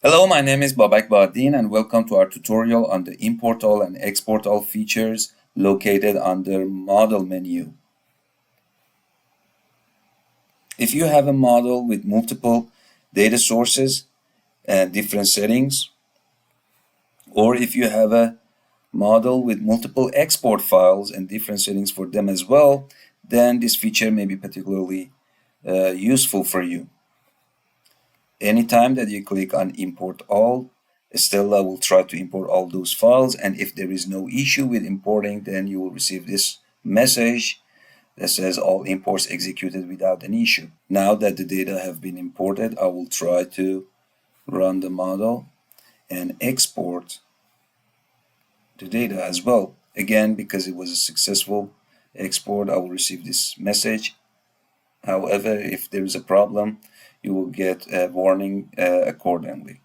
Hello, my name is Babak Badin and welcome to our tutorial on the import all and export all features located under model menu. If you have a model with multiple data sources and different settings, or if you have a model with multiple export files and different settings for them as well, then this feature may be particularly useful for you. Anytime that you click on import all, Stella will try to import all those files, and if there is no issue with importing, then you will receive this message that says all imports executed without an issue. Now that the data have been imported, I will try to run the model and export the data as well. Again, because it was a successful export, I will receive this message. However, if there is a problem, you will get a warning accordingly.